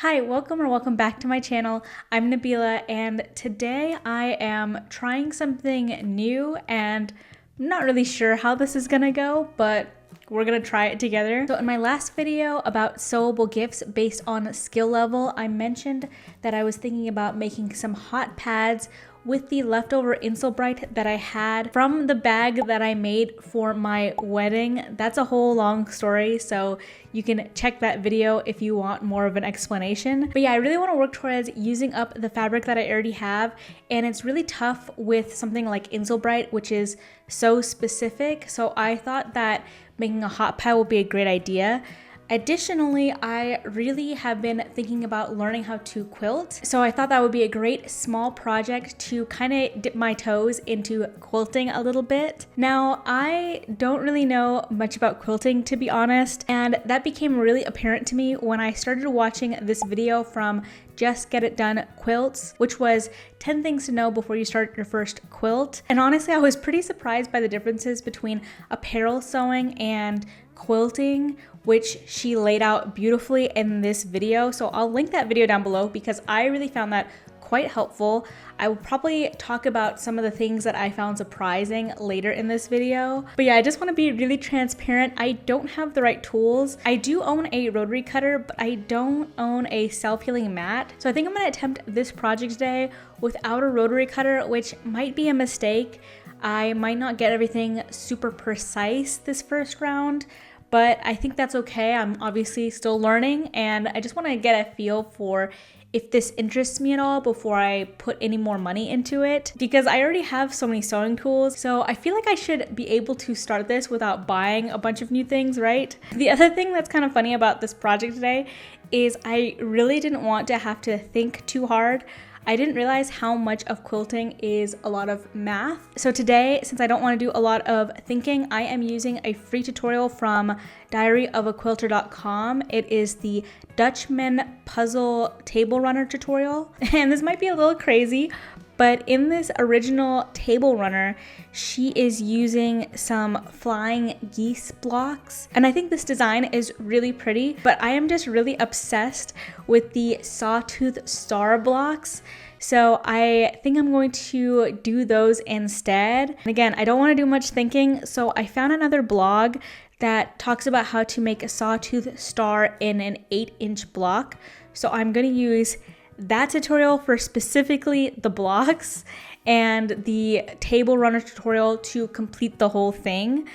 Hi, welcome back to my channel. I'm Nabila, and today I am trying something new and I'm not really sure how this is gonna go, but we're gonna try it together. So in my last video about sewable gifts based on skill level, I mentioned that I was thinking about making some hot pads with the leftover Insulbright that I had from the bag that I made for my wedding. That's a whole long story, so you can check that video if you want more of an explanation. But yeah, I really want to work towards using up the fabric that I already have, and it's really tough with something like Insulbright, which is so specific. So I thought that making a hot pad would be a great idea. Additionally, I really have been thinking about learning how to quilt. So I thought that would be a great small project to kind of dip my toes into quilting a little bit. Now, I don't really know much about quilting, to be honest, and that became really apparent to me when I started watching this video from Just Get It Done Quilts, which was 10 things to know before you start your first quilt. And honestly, I was pretty surprised by the differences between apparel sewing and quilting, which she laid out beautifully in this video. So I'll link that video down below because I really found that quite helpful. I will probably talk about some of the things that I found surprising later in this video. But yeah, I just want to be really transparent. I don't have the right tools. I do own a rotary cutter, but I don't own a self-healing mat. So I think I'm going to attempt this project today without a rotary cutter, which might be a mistake. I might not get everything super precise this first round, but I think that's okay. I'm obviously still learning, and I just want to get a feel for if this interests me at all before I put any more money into it, because I already have so many sewing tools. So I feel like I should be able to start this without buying a bunch of new things, right? The other thing that's kind of funny about this project today is I really didn't want to have to think too hard. I didn't realize how much of quilting is a lot of math. So today, since I don't want to do a lot of thinking, I am using a free tutorial from diaryofaquilter.com. It is the Dutchman puzzle table runner tutorial. And this might be a little crazy, but in this original table runner, she is using some flying geese blocks. And I think this design is really pretty, but I am just really obsessed with the Sawtooth star blocks. So I think I'm going to do those instead. And again, I don't want to do much thinking, so I found another blog that talks about how to make a Sawtooth star in an 8-inch block. So I'm going to use that tutorial for specifically the blocks and the table runner tutorial to complete the whole thing.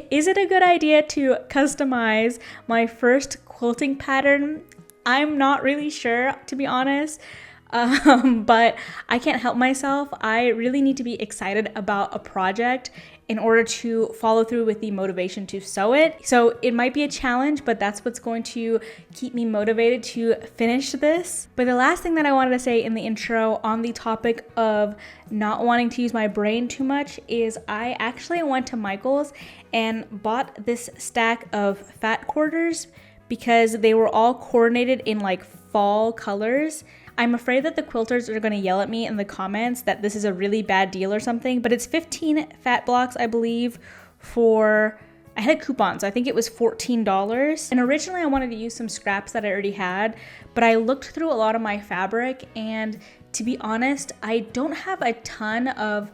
Is it a good idea to customize my first quilting pattern? I'm not really sure, to be honest. But I can't help myself. I really need to be excited about a project in order to follow through with the motivation to sew it. So it might be a challenge, but that's what's going to keep me motivated to finish this. But the last thing that I wanted to say in the intro on the topic of not wanting to use my brain too much is I actually went to Michael's and bought this stack of fat quarters because they were all coordinated in like fall colors. I'm afraid that the quilters are going to yell at me in the comments that this is a really bad deal or something, but it's 15 fat blocks, I believe, for, I had a coupon, so I think it was $14. And originally I wanted to use some scraps that I already had, but I looked through a lot of my fabric, and to be honest, I don't have a ton of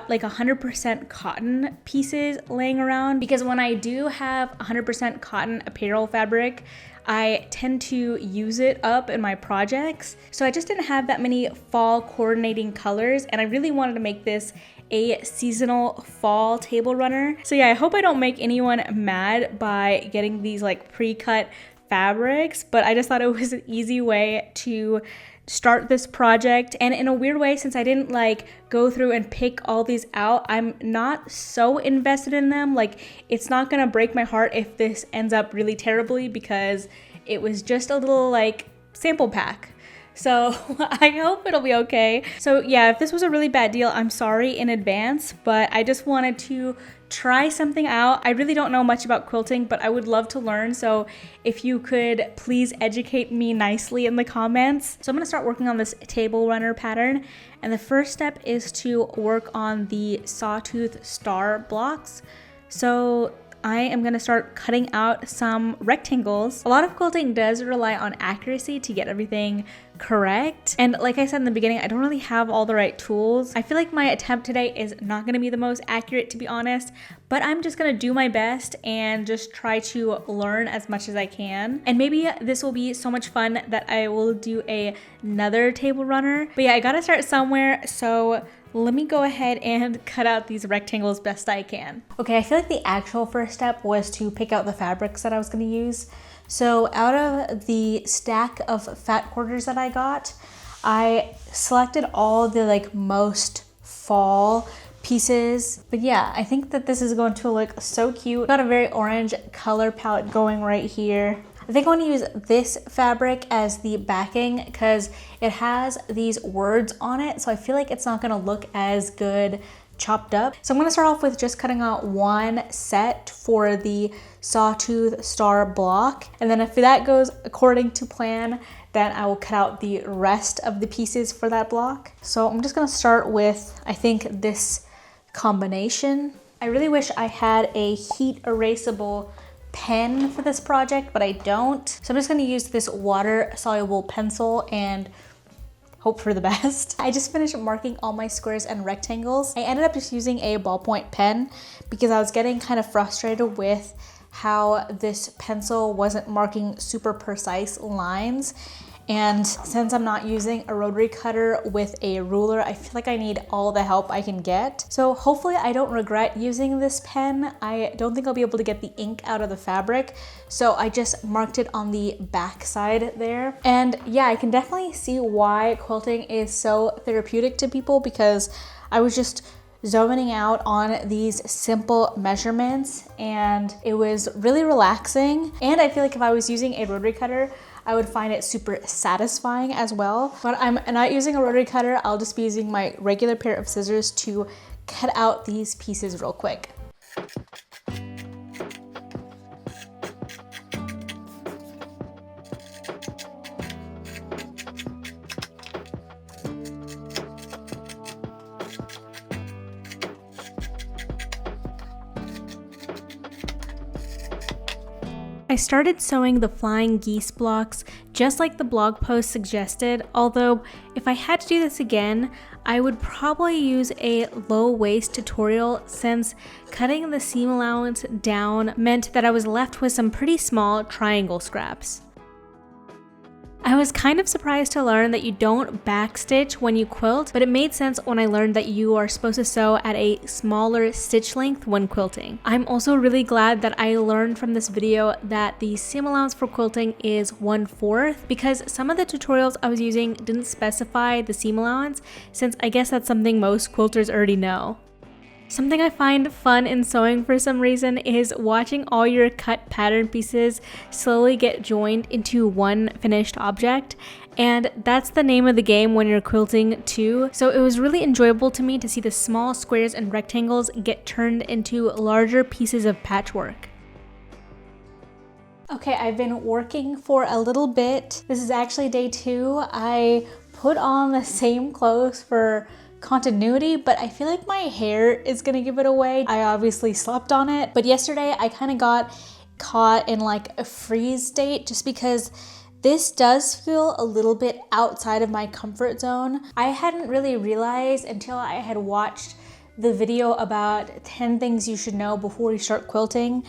like 100% cotton pieces laying around, because when I do have 100% cotton apparel fabric, I tend to use it up in my projects. So I just didn't have that many fall coordinating colors, and I really wanted to make this a seasonal fall table runner. So yeah, I hope I don't make anyone mad by getting these like pre-cut fabrics, but I just thought it was an easy way to start this project. And in a weird way, since I didn't like go through and pick all these out, I'm not so invested in them. Like, it's not gonna break my heart if this ends up really terribly, because it was just a little like sample pack. So I hope it'll be okay. So yeah, if this was a really bad deal, I'm sorry in advance, but I just wanted to try something out. I really don't know much about quilting, but I would love to learn. So if you could please educate me nicely in the comments. So I'm gonna start working on this table runner pattern. And the first step is to work on the Sawtooth star blocks. So I am gonna start cutting out some rectangles. A lot of quilting does rely on accuracy to get everything correct. And like I said in the beginning, I don't really have all the right tools. I feel like my attempt today is not gonna be the most accurate, to be honest, but I'm just gonna do my best and just try to learn as much as I can. And maybe this will be so much fun that I will do another table runner. But yeah, I gotta start somewhere, so let me go ahead and cut out these rectangles best I can. Okay, I feel like the actual first step was to pick out the fabrics that I was gonna use. So out of the stack of fat quarters that I got, I selected all the like most fall pieces. But yeah, I think that this is going to look so cute. Got a very orange color palette going right here. I think I want to use this fabric as the backing because it has these words on it, so I feel like it's not going to look as good chopped up. So I'm going to start off with just cutting out one set for the Sawtooth star block, and then if that goes according to plan, then I will cut out the rest of the pieces for that block. So I'm just going to start with, I think, this combination. I really wish I had a heat erasable pen for this project, but I don't. So I'm just gonna use this water soluble pencil and hope for the best. I just finished marking all my squares and rectangles. I ended up just using a ballpoint pen because I was getting kind of frustrated with how this pencil wasn't marking super precise lines. And since I'm not using a rotary cutter with a ruler, I feel like I need all the help I can get. So hopefully I don't regret using this pen. I don't think I'll be able to get the ink out of the fabric. So I just marked it on the back side there. And yeah, I can definitely see why quilting is so therapeutic to people, because I was just zoning out on these simple measurements and it was really relaxing. And I feel like if I was using a rotary cutter, I would find it super satisfying as well. But I'm not using a rotary cutter. I'll just be using my regular pair of scissors to cut out these pieces real quick. I started sewing the flying geese blocks just like the blog post suggested, although if I had to do this again, I would probably use a low waist tutorial since cutting the seam allowance down meant that I was left with some pretty small triangle scraps. I was kind of surprised to learn that you don't backstitch when you quilt, but it made sense when I learned that you are supposed to sew at a smaller stitch length when quilting. I'm also really glad that I learned from this video that the seam allowance for quilting is 1/4, because some of the tutorials I was using didn't specify the seam allowance, since I guess that's something most quilters already know. Something I find fun in sewing for some reason is watching all your cut pattern pieces slowly get joined into one finished object, and that's the name of the game when you're quilting too. So it was really enjoyable to me to see the small squares and rectangles get turned into larger pieces of patchwork. Okay, I've been working for a little bit. This is actually day 2. I put on the same clothes for continuity, but I feel like my hair is gonna give it away. I obviously slept on it, but yesterday I kind of got caught in like a freeze state just because this does feel a little bit outside of my comfort zone. I hadn't really realized until I had watched the video about 10 things you should know before you start quilting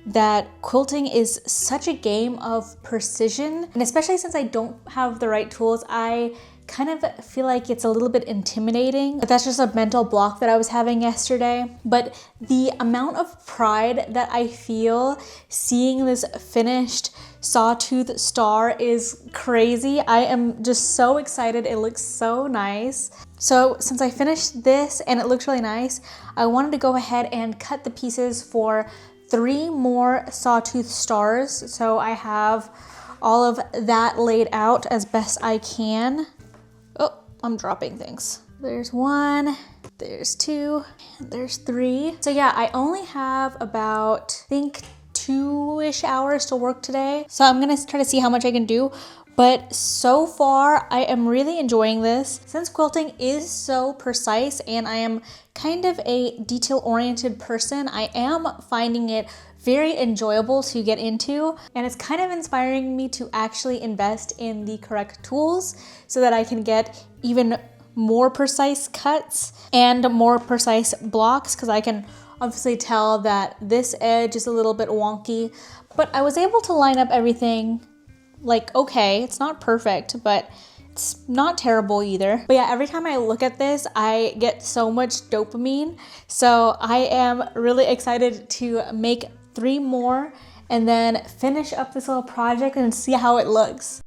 that quilting is such a game of precision, and especially since I don't have the right tools, I kind of feel like it's a little bit intimidating, but that's just a mental block that I was having yesterday. But the amount of pride that I feel seeing this finished Sawtooth star is crazy. I am just so excited. It looks so nice. So since I finished this and it looks really nice, I wanted to go ahead and cut the pieces for 3 more Sawtooth stars. So I have all of that laid out as best I can. Oh, I'm dropping things. There's 1, there's 2, and there's 3. So yeah, I only have about, I think, 2-ish hours to work today. So I'm gonna try to see how much I can do. But so far, I am really enjoying this. Since quilting is so precise and I am kind of a detail-oriented person, I am finding it very enjoyable to get into, and it's kind of inspiring me to actually invest in the correct tools so that I can get even more precise cuts and more precise blocks, because I can obviously tell that this edge is a little bit wonky, but I was able to line up everything like okay. It's not perfect, but it's not terrible either. But yeah, every time I look at this, I get so much dopamine. So I am really excited to make 3 more and then finish up this little project and see how it looks.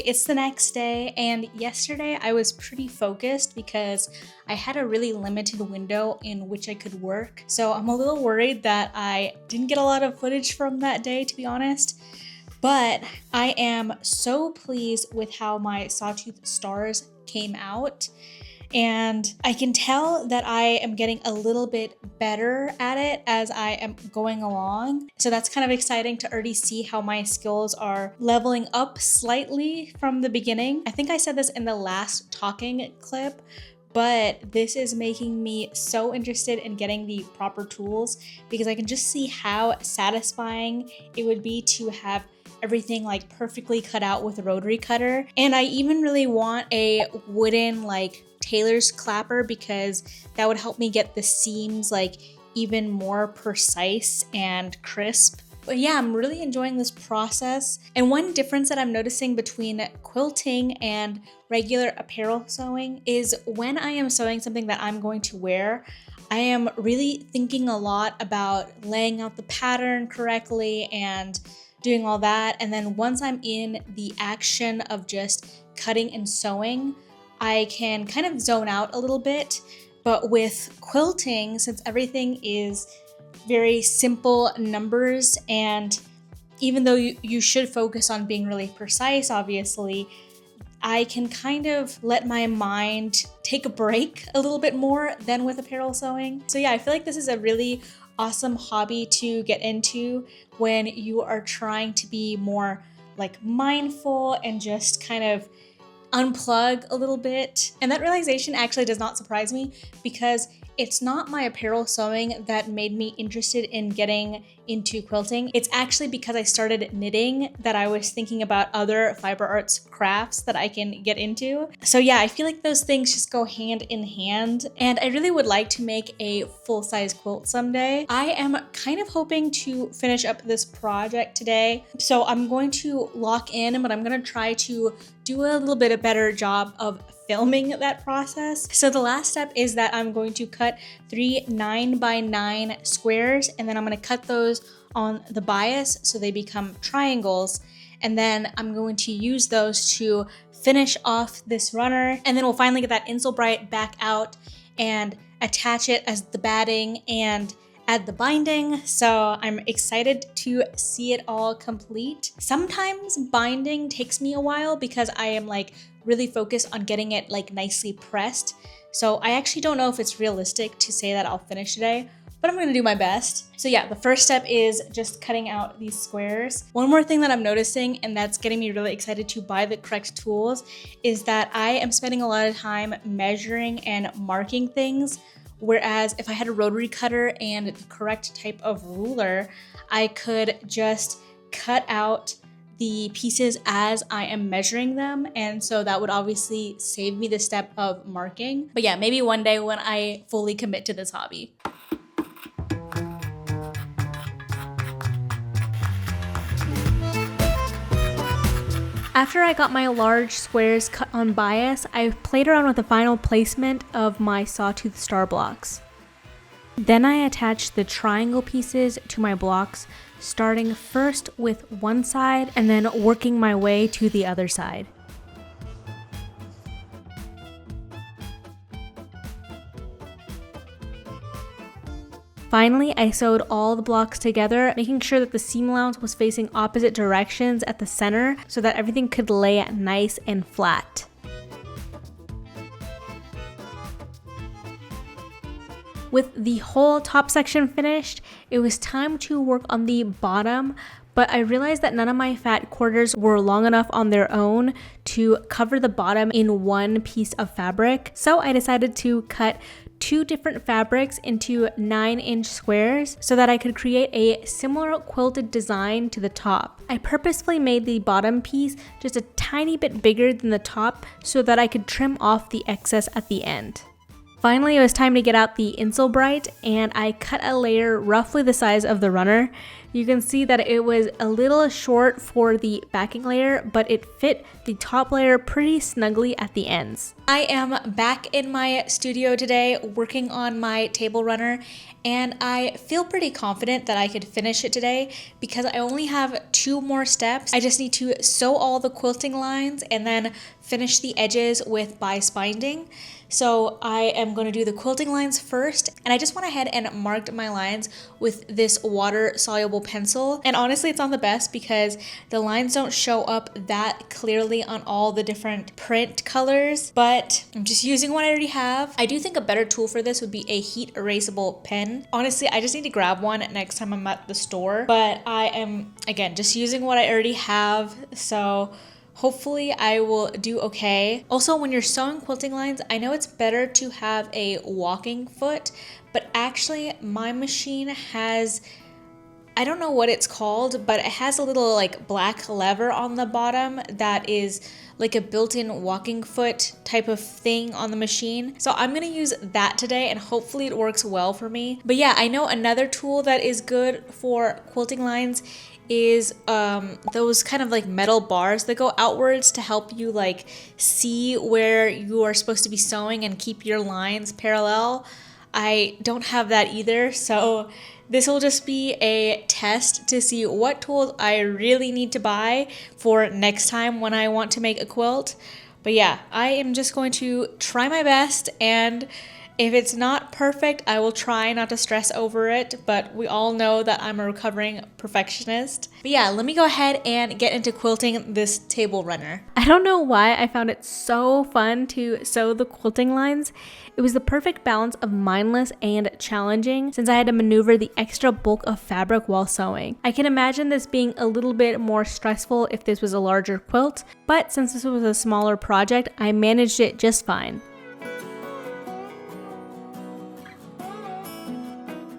It's the next day, and yesterday I was pretty focused because I had a really limited window in which I could work. So I'm a little worried that I didn't get a lot of footage from that day, to be honest. But I am so pleased with how my Sawtooth stars came out. And I can tell that I am getting a little bit better at it as I am going along. So that's kind of exciting to already see how my skills are leveling up slightly from the beginning. I think I said this in the last talking clip, but this is making me so interested in getting the proper tools because I can just see how satisfying it would be to have everything like perfectly cut out with a rotary cutter. And I even really want a wooden like tailor's clapper because that would help me get the seams like even more precise and crisp. But yeah, I'm really enjoying this process. And one difference that I'm noticing between quilting and regular apparel sewing is when I am sewing something that I'm going to wear, I am really thinking a lot about laying out the pattern correctly and doing all that. And then once I'm in the action of just cutting and sewing, I can kind of zone out a little bit. But with quilting, since everything is very simple numbers, and even though you should focus on being really precise, obviously, I can kind of let my mind take a break a little bit more than with apparel sewing. So yeah, I feel like this is a really awesome hobby to get into when you are trying to be more like mindful and just kind of unplug a little bit. And that realization actually does not surprise me because it's not my apparel sewing that made me interested in getting into quilting. It's actually because I started knitting that I was thinking about other fiber arts crafts that I can get into. So yeah, I feel like those things just go hand in hand, and I really would like to make a full-size quilt someday. I am kind of hoping to finish up this project today, so I'm going to lock in, but I'm gonna try to do a little bit of better job of filming that process. So the last step is that I'm going to cut 3 9x9 squares, and then I'm going to cut those on the bias so they become triangles, and then I'm going to use those to finish off this runner, and then we'll finally get that insole bright back out and attach it as the batting and add the binding. So I'm excited to see it all complete. Sometimes binding takes me a while because I am like really focused on getting it like nicely pressed. So I actually don't know if it's realistic to say that I'll finish today, but I'm gonna do my best. So yeah, the first step is just cutting out these squares. One more thing that I'm noticing, and that's getting me really excited to buy the correct tools, is that I am spending a lot of time measuring and marking things. Whereas if I had a rotary cutter and the correct type of ruler, I could just cut out the pieces as I am measuring them. And so that would obviously save me the step of marking. But yeah, maybe one day when I fully commit to this hobby. After I got my large squares cut on bias, I played around with the final placement of my Sawtooth star blocks. Then I attached the triangle pieces to my blocks, starting first with one side and then working my way to the other side. Finally, I sewed all the blocks together, making sure that the seam allowance was facing opposite directions at the center so that everything could lay nice and flat. With the whole top section finished, it was time to work on the bottom, but I realized that none of my fat quarters were long enough on their own to cover the bottom in one piece of fabric. So I decided to cut 2 different fabrics into 9-inch squares so that I could create a similar quilted design to the top. I purposefully made the bottom piece just a tiny bit bigger than the top so that I could trim off the excess at the end. Finally, it was time to get out the Insole Bright, and I cut a layer roughly the size of the runner. You can see that it was a little short for the backing layer, but it fit the top layer pretty snugly at the ends. I am back in my studio today working on my table runner, and I feel pretty confident that I could finish it today because I only have 2 more steps. I just need to sew all the quilting lines and then finish the edges with bias binding. So I am going to do the quilting lines first, and I just went ahead and marked my lines with this water-soluble pencil. And honestly, it's not the best because the lines don't show up that clearly on all the different print colors, but I'm just using what I already have. I do think a better tool for this would be a heat erasable pen. Honestly, I just need to grab one next time I'm at the store, but I am, again, just using what I already have, so hopefully I will do okay. Also, when you're sewing quilting lines, I know it's better to have a walking foot, but actually my machine has, I don't know what it's called, but it has a little like black lever on the bottom that is like a built-in walking foot type of thing on the machine. So I'm gonna use that today and hopefully it works well for me. But yeah, I know another tool that is good for quilting lines is those kind of like metal bars that go outwards to help you like see where you are supposed to be sewing and keep your lines parallel. I don't have that either, so this will just be a test to see what tools I really need to buy for next time when I want to make a quilt. But yeah, I am just going to try my best, and if it's not perfect, I will try not to stress over it, but we all know that I'm a recovering perfectionist. But yeah, let me go ahead and get into quilting this table runner. I don't know why I found it so fun to sew the quilting lines. It was the perfect balance of mindless and challenging since I had to maneuver the extra bulk of fabric while sewing. I can imagine this being a little bit more stressful if this was a larger quilt, but since this was a smaller project, I managed it just fine.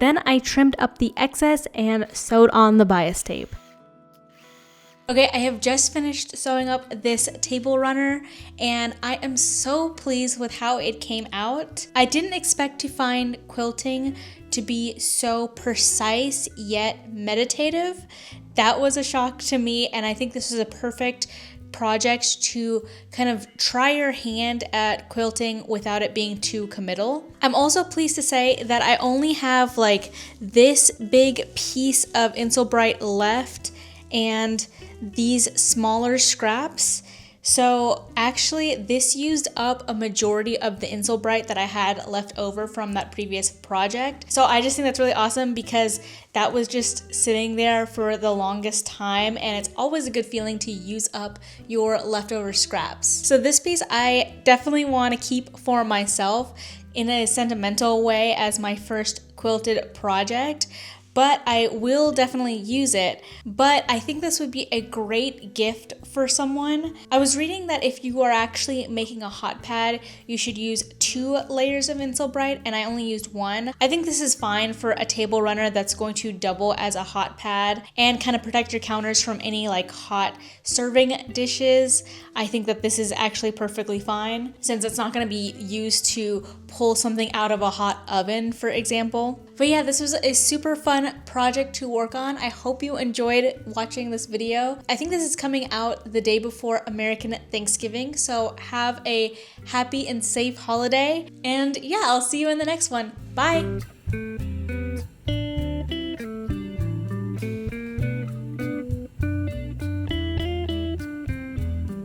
Then I trimmed up the excess and sewed on the bias tape. Okay, I have just finished sewing up this table runner and I am so pleased with how it came out. I didn't expect to find quilting to be so precise yet meditative. That was a shock to me, and I think this is a perfect project to kind of try your hand at quilting without it being too committal. I'm also pleased to say that I only have like this big piece of Insole Bright left and these smaller scraps. So actually this used up a majority of the Insole Bright that I had left over from that previous project. So I just think that's really awesome because that was just sitting there for the longest time, and it's always a good feeling to use up your leftover scraps. So this piece I definitely want to keep for myself in a sentimental way as my first quilted project, but I will definitely use it. But I think this would be a great gift for someone. I was reading that if you are actually making a hot pad, you should use 2 layers of Insole Bright, and I only used 1. I think this is fine for a table runner that's going to double as a hot pad and kind of protect your counters from any like hot serving dishes. I think that this is actually perfectly fine since it's not going to be used to pull something out of a hot oven, for example. But yeah, this was a super fun project to work on. I hope you enjoyed watching this video. I think this is coming out the day before American Thanksgiving, so have a happy and safe holiday. And yeah, I'll see you in the next one. Bye!